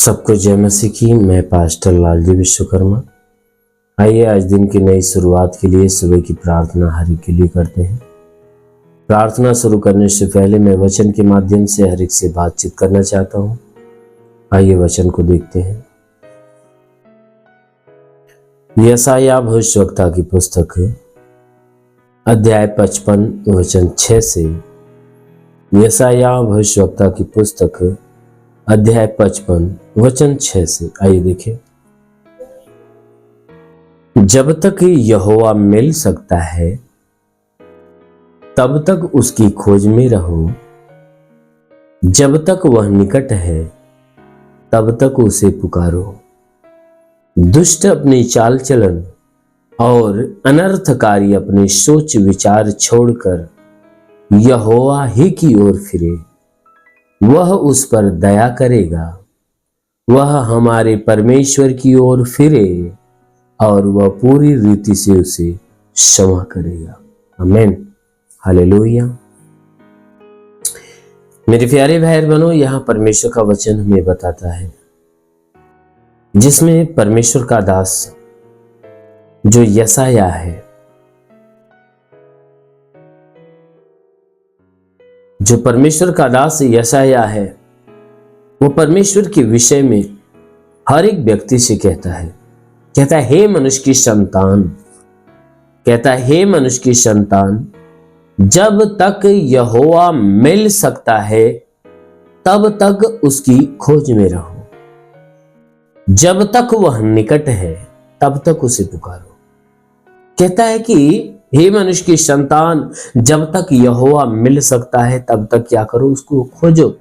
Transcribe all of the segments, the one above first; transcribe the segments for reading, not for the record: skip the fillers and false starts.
सबको जय मसीह की। मैं पास्टर लालजी विश्वकर्मा। आइए आज दिन की नई शुरुआत के लिए सुबह की प्रार्थना हर एक के लिए करते हैं। प्रार्थना शुरू करने से पहले मैं वचन के माध्यम से हर एक से बातचीत करना चाहता हूं। आइए वचन को देखते हैं। यशायाह भविष्यवक्ता की पुस्तक अध्याय 55 वचन 6 से। यशायाह भविष्यवक्ता की पुस्तक अध्याय 55 वचन 6 से। आइए देखें। जब तक यहोवा मिल सकता है तब तक उसकी खोज में रहो। जब तक वह निकट है तब तक उसे पुकारो। दुष्ट अपनी चाल चलन और अनर्थकारी अपने सोच विचार छोड़कर यहोवा ही की ओर फिरे। वह उस पर दया करेगा। वह हमारे परमेश्वर की ओर फिरे और वह पूरी रीति से उसे क्षमा करेगा। आमीन, हालेलुया। मेरे प्यारे भाई बहनों, यहां परमेश्वर का वचन हमें बताता है, जिसमें परमेश्वर का दास जो यशायाह है, जो परमेश्वर का दास यशायाह है, वो परमेश्वर के विषय में हर एक व्यक्ति से कहता है हे मनुष्य की संतान, हे मनुष्य की संतान, जब तक यहोवा मिल सकता है तब तक उसकी खोज में रहो। जब तक वह निकट है तब तक उसे पुकारो। कहता है कि हे मनुष्य की संतान, जब तक यहोवा मिल सकता है तब तक क्या करो? उसको खोजो।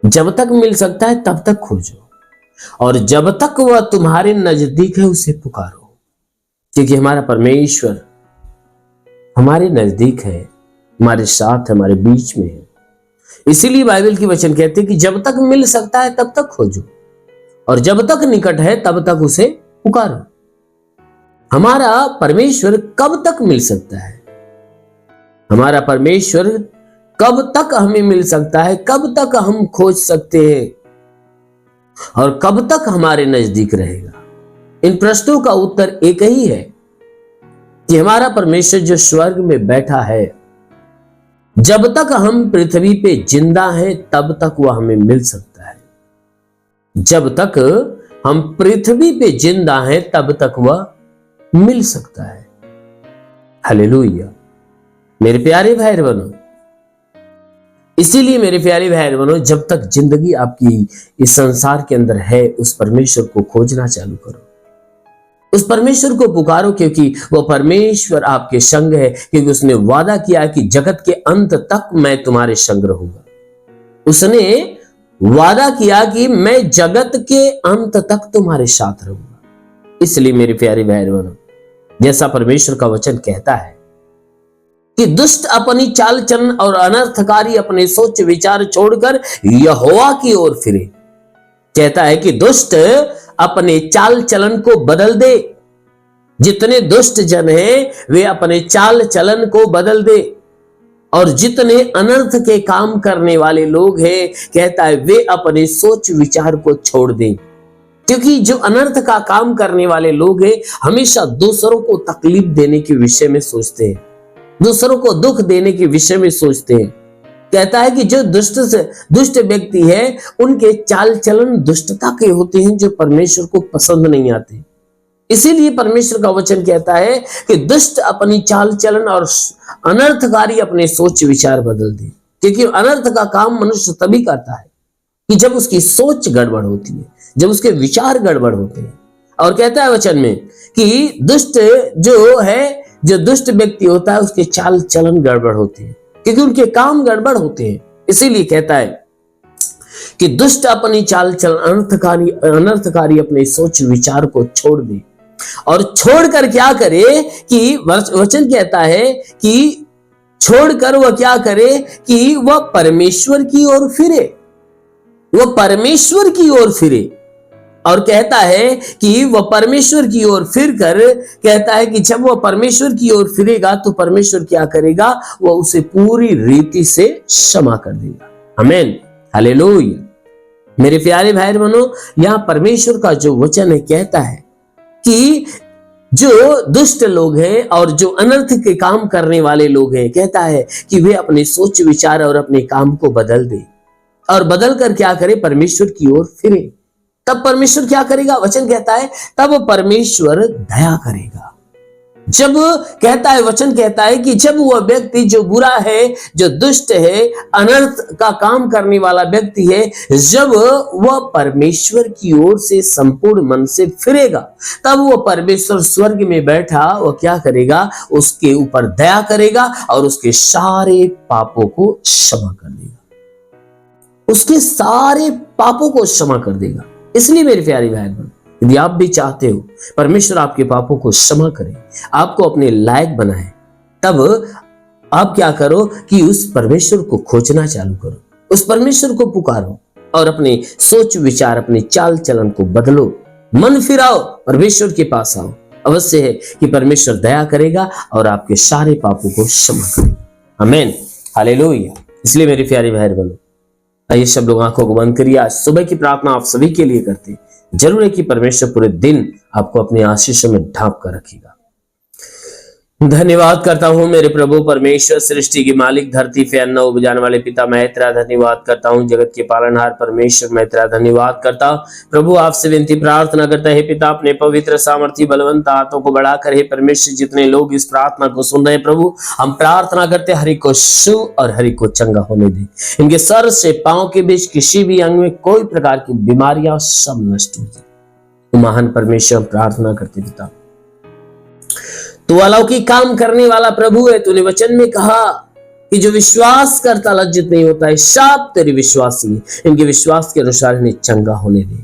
जब तक मिल सकता है तब तक खोजो, और जब तक वह तुम्हारे नजदीक है उसे पुकारो। क्योंकि हमारा परमेश्वर हमारे नजदीक है, हमारे साथ, हमारे बीच में है। इसीलिए बाइबल की वचन कहते हैं कि जब तक मिल सकता है तब तक खोजो, और जब तक निकट है तब तक उसे पुकारो। हमारा परमेश्वर कब तक मिल सकता है? हमारा परमेश्वर कब तक हमें मिल सकता है? कब तक हम खोज सकते हैं और कब तक हमारे नजदीक रहेगा? इन प्रश्नों का उत्तर एक ही है कि हमारा परमेश्वर जो स्वर्ग में बैठा है, जब तक हम पृथ्वी पे जिंदा हैं तब तक वह हमें मिल सकता है। जब तक हम पृथ्वी पे जिंदा हैं तब तक वह मिल सकता है। हालेलुया। मेरे प्यारे भाई बहनों, इसीलिए मेरे प्यारे भाई बहनों, जब तक जिंदगी आपकी इस संसार के अंदर है, उस परमेश्वर को खोजना चालू करो, उस परमेश्वर को पुकारो, क्योंकि वह परमेश्वर आपके संग है। क्योंकि उसने वादा किया कि जगत के अंत तक मैं तुम्हारे संग रहूंगा। उसने वादा किया कि मैं जगत के अंत तक तुम्हारे साथ रहूंगा। इसलिए मेरे प्यारे भाई बहनों, जैसा परमेश्वर का वचन कहता है कि दुष्ट अपनी चाल चलन और अनर्थकारी अपने सोच विचार छोड़कर यहोवा की ओर फिरे। कहता है कि दुष्ट अपने चाल चलन को बदल दे। जितने दुष्ट जन हैं वे अपने चाल चलन को बदल दे, और जितने अनर्थ के काम करने वाले लोग हैं, कहता है वे अपने सोच विचार को छोड़ दें। क्योंकि जो अनर्थ का काम करने वाले लोग हैं, हमेशा दूसरों को तकलीफ देने के विषय में सोचते हैं, दूसरों को दुख देने के विषय में सोचते हैं। कहता है कि जो दुष्ट व्यक्ति है, उनके चाल चलन दुष्टता के होते हैं, जो परमेश्वर को पसंद नहीं आते। इसीलिए परमेश्वर का वचन कहता है कि दुष्ट अपनी चाल चलन और अनर्थकारी अपने सोच विचार बदल दे। क्योंकि अनर्थ का काम मनुष्य तभी करता है कि जब उसकी सोच गड़बड़ होती है, जब उसके विचार गड़बड़ होते हैं। और कहता है वचन में कि दुष्ट जो दुष्ट व्यक्ति होता है, उसके चाल चलन गड़बड़ होते हैं, क्योंकि उनके काम गड़बड़ होते हैं। इसीलिए कहता है कि दुष्ट अपनी चाल चलन अनर्थकारी अपने सोच विचार को छोड़ दे, और छोड़कर क्या करे कि वचन कहता है कि छोड़कर वह क्या करे कि वह परमेश्वर की ओर फिरे। वह परमेश्वर की ओर फिरे, और कहता है कि वह परमेश्वर की ओर फिरकर कहता है कि जब वह परमेश्वर की ओर फिरेगा तो परमेश्वर क्या करेगा? वह उसे पूरी रीति से क्षमा कर देगा। आमीन, हालेलुया। मेरे प्यारे भाई बहनों, यहां परमेश्वर का जो वचन है कहता है कि जो दुष्ट लोग हैं और जो अनर्थ के काम करने वाले लोग हैं, कहता है कि वे अपने सोच विचार और अपने काम को बदल दे और बदल कर क्या करे, परमेश्वर की ओर फिरे। तब परमेश्वर क्या करेगा? वचन कहता है तब परमेश्वर दया करेगा। जब कहता है, वचन कहता है कि जब वह व्यक्ति जो बुरा है, जो दुष्ट है, अनर्थ का काम करने वाला व्यक्ति है, जब वह परमेश्वर की ओर से संपूर्ण मन से फिरेगा, तब वह परमेश्वर स्वर्ग में बैठा वह क्या करेगा? उसके ऊपर दया करेगा और उसके सारे पापों को क्षमा कर देगा, उसके सारे पापों को क्षमा कर देगा। इसलिए मेरे प्यारे भाई बहन, यदि आप भी चाहते हो परमेश्वर आपके पापों को क्षमा करे, आपको अपने लायक बनाए, तब आप क्या करो कि उस परमेश्वर को खोजना चालू करो, उस परमेश्वर को पुकारो और अपने सोच विचार, अपने चाल चलन को बदलो, मन फिराओ, परमेश्वर के पास आओ। अवश्य है कि परमेश्वर दया करेगा और आपके सारे पापों को क्षमा करेगा। आमीन, हालेलुया। इसलिए मेरे प्यारे भाई बहनों, आइए सब लोग आंखों को बंद करिए। आज सुबह की प्रार्थना आप सभी के लिए करते हैं। जरूर है कि परमेश्वर पूरे दिन आपको अपने आशीषों में ढांप कर रखेगा। धन्यवाद करता हूं मेरे प्रभु परमेश्वर, सृष्टि के मालिक, धरती पे अन्न उपजाने वाले पिता, मैं तेरा धन्यवाद करता हूं। जगत के पालनहार परमेश्वर, मैं तेरा धन्यवाद करता हूं। प्रभु आपसे विनती प्रार्थना करता है पिता, अपने पवित्र सामर्थी बलवंत हाथों को बढ़ाकर, हे परमेश्वर, जितने लोग इस प्रार्थना को सुन रहे हैं प्रभु, हम प्रार्थना करते हर एक को शु और हर एक को चंगा होने दे। इनके सर से पांव के बीच किसी भी अंग में कोई प्रकार की बीमारियां सब नष्ट हो जाए। महान परमेश्वर प्रार्थना करते पिता, तू अलौकिक काम करने वाला प्रभु है। तूने वचन में कहा कि जो विश्वास करता लज्जित नहीं होता है, सब तेरे विश्वासी है, इनके विश्वास के अनुसार इन्हें चंगा होने दे,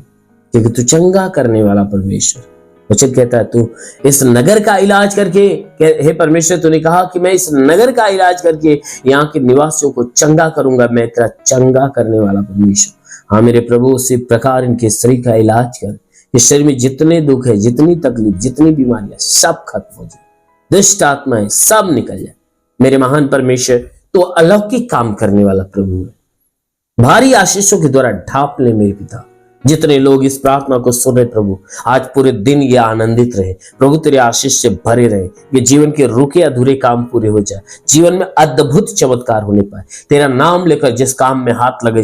क्योंकि तू चंगा करने वाला परमेश्वर। वचन कहता है तू इस नगर का इलाज करके, हे परमेश्वर, तूने कहा कि मैं इस नगर का इलाज करके यहाँ के निवासियों को चंगा करूंगा। मैं तेरा चंगा करने वाला परमेश्वर। हाँ मेरे प्रभु, उसी प्रकार इनके शरीर का इलाज कर, इस शरीर में जितने दुख है, जितनी तकलीफ, जितनी बीमारियां, सब खत्म हो जाए, दुष्ट आत्माएं सब निकल जाए। मेरे महान परमेश्वर, तो अलौकिक काम करने वाला प्रभु है। भारी आशीषों के द्वारा ढांप ले मेरे पिता। जितने लोग इस प्रार्थना को सुन रहे प्रभु, आज पूरे दिन ये आनंदित रहे प्रभु, तेरे आशीष से भरे रहे, ये जीवन के रुके अधूरे काम पूरे हो जाए, जीवन में अद्भुत चमत्कार होने पाए। तेरा नाम लेकर जिस काम में हाथ लगे,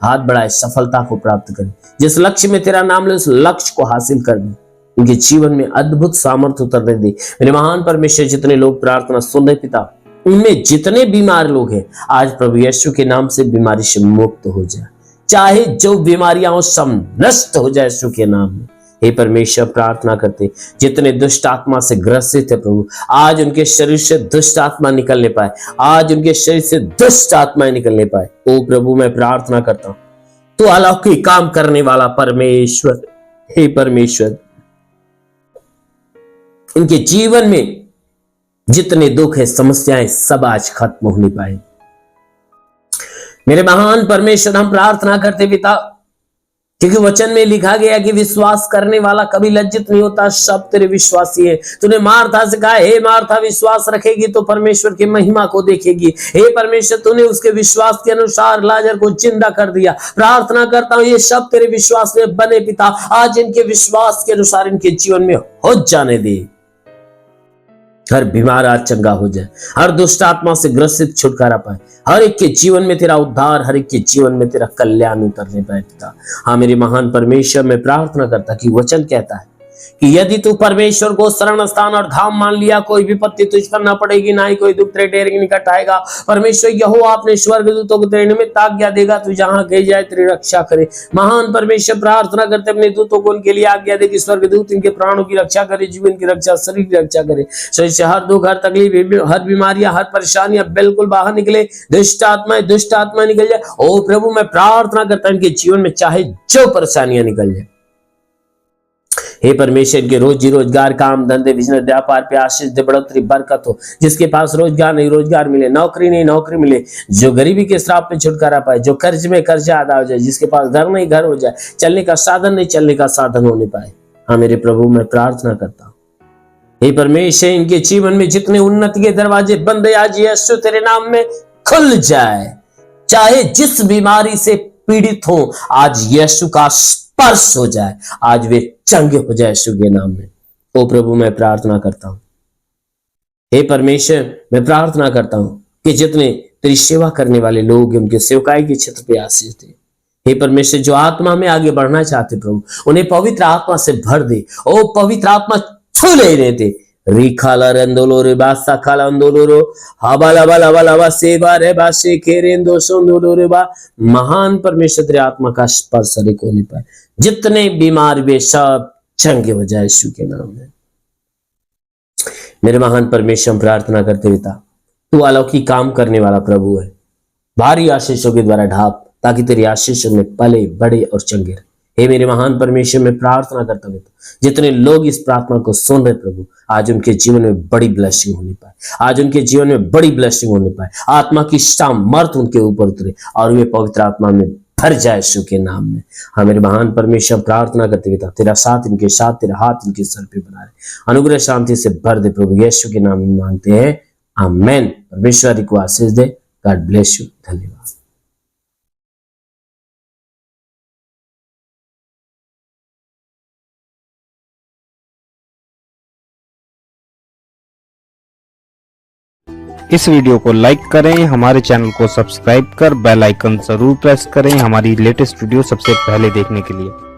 हाथ बढ़ाए, सफलता को प्राप्त करे। जिस लक्ष्य में तेरा नाम ले, उस लक्ष्य को हासिल कर दे, उनके जीवन में अद्भुत सामर्थ्य उतरने दे। मेरे महान परमेश्वर, जितने लोग प्रार्थना सुन रहे पिता, उनमें जितने बीमार लोग हैं, आज प्रभु यीशु के नाम से बीमारी से मुक्त हो जाए, चाहे जो बीमारियां सब नष्ट हो जाए यीशु के नाम में। हे परमेश्वर, प्रार्थना करते जितने दुष्ट आत्मा से ग्रसित है प्रभु, आज उनके शरीर से दुष्ट आत्मा निकलने पाए, आज उनके शरीर से दुष्ट आत्माएं निकलने पाए। ओ प्रभु, मैं प्रार्थना करता हूं, तू अलौकिक काम करने वाला परमेश्वर, हे परमेश्वर, इनके जीवन में जितने दुख है, समस्याएं, सब आज खत्म होने पाए। मेरे महान परमेश्वर, हम प्रार्थना करते पिता, क्योंकि वचन में लिखा गया कि विश्वास करने वाला कभी लज्जित नहीं होता, सब तेरे विश्वासी है। तूने मार्था से कहा, हे मार्था, विश्वास रखेगी तो परमेश्वर की महिमा को देखेगी। हे परमेश्वर, तूने उसके विश्वास के अनुसार लाजर को जिंदा कर दिया। प्रार्थना करता हूं ये सब तेरे विश्वास में बने पिता, आज इनके विश्वास के अनुसार इनके जीवन में हो जाने दे। हर बीमार आज चंगा हो जाए, हर दुष्ट आत्मा से ग्रसित छुटकारा पाए, हर एक के जीवन में तेरा उद्धार, हर एक के जीवन में तेरा कल्याण उतरने पाए पिता। हाँ मेरे महान परमेश्वर, मैं प्रार्थना करता कि वचन कहता है कि यदि तू परमेश्वर को शरण स्थान और धाम मान लिया, कोई विपत्ति तुझ पर न पड़ेगी, ना ही कोई दुख तेरे डेरे के निकट आएगा। परमेश्वर यहोवा अपने स्वर्गदूतों को तेरे निमित्त आज्ञा देगा, तू जहां कहीं जाए तेरी रक्षा करे। महान परमेश्वर, प्रार्थना करते अपने दूतों को उनके लिए आज्ञा दे कि स्वर्गदूत इनके प्राणों की रक्षा करे, जीवन की रक्षा, शरीर की रक्षा करे। शरीर से हर दुख, हर तकलीफ, हर बीमारियां, हर परेशानियां बिल्कुल बाहर निकले, दुष्ट आत्मा निकल जाए। ओ प्रभु, मैं प्रार्थना करता हूं इनके जीवन में चाहे जो परेशानियां निकल जाए। हे परमेश्वर, के रोजी रोजगार, काम धंधे, बिजनेस, व्यापार पे आशीष दे, बढ़ोतरी, बरकत हो। जिसके पास रोजगार नहीं, रोजगार मिले, नौकरी नहीं, नौकरी मिले, जो गरीबी के श्राप पे छुटकारा पाए, जो कर्ज में कर्जा अदा हो जाए, जिसके पास घर नहीं घर हो जाए, चलने का साधन नहीं चलने का साधन होने पाए। हाँ मेरे प्रभु, मैं प्रार्थना करता हूँ हे परमेश्वर, इनके जीवन में जितने उन्नति के दरवाजे बंद है, आज यीशु तेरे नाम में खुल जाए। चाहे जिस बीमारी से पीड़ित हो, आज यीशु का स्पर्श हो जाए, आज वे चंगे हो जाए यीशु के नाम में। ओ प्रभु, मैं प्रार्थना करता हूं, हे परमेश्वर, मैं प्रार्थना करता हूं कि जितने तेरी सेवा करने वाले लोग उनके सेवकाई के क्षेत्र पे आशीष दे। हे परमेश्वर, जो आत्मा में आगे बढ़ना चाहते प्रभु, उन्हें पवित्र आत्मा से भर दे। ओ पवित्र आत्मा छू ले दे। रिखाला रंदोलो रे बासा खाला अंदोलो रो हबाला बाला बाला बा सेवा रे बासे केरेंदो सोंदोलो रे बा। महान परमेश्वर, तेरे आत्मा का स्पर्श हर एक होने पर जितने बीमार वे सब चंगे हो जाए यीशु के नाम में। मेरे महान परमेश्वर, प्रार्थना करते पिता, तू अलौकिक काम करने वाला प्रभु है। भारी आशीषों के द्वारा ढाप, ताकि तेरी आशीषों में पले बड़े और चंगे रहे। हे मेरे महान परमेश्वर, मैं प्रार्थना करता हूं जितने लोग इस प्रार्थना को सुन रहे प्रभु, आज उनके जीवन में बड़ी ब्लेसिंग होने पाए, आज उनके जीवन में बड़ी ब्लेसिंग होने पाए। आत्मा की सामर्थ उनके ऊपर उतरे और वे पवित्र आत्मा में भर जाए यीशु के नाम में। हाँ मेरे महान परमेश्वर, प्रार्थना करते पिता, तेरा साथ इनके साथ, तेरा हाथ इनके सर पे बना रहे, अनुग्रह शांति से भर दे प्रभु, यीशु के नाम में मांगते हैं, आमेन। परमेश्वर को आशीष दे। God bless you. धन्यवाद। इस वीडियो को लाइक करें, हमारे चैनल को सब्सक्राइब कर बेल आइकन जरूर प्रेस करें हमारी लेटेस्ट वीडियो सबसे पहले देखने के लिए।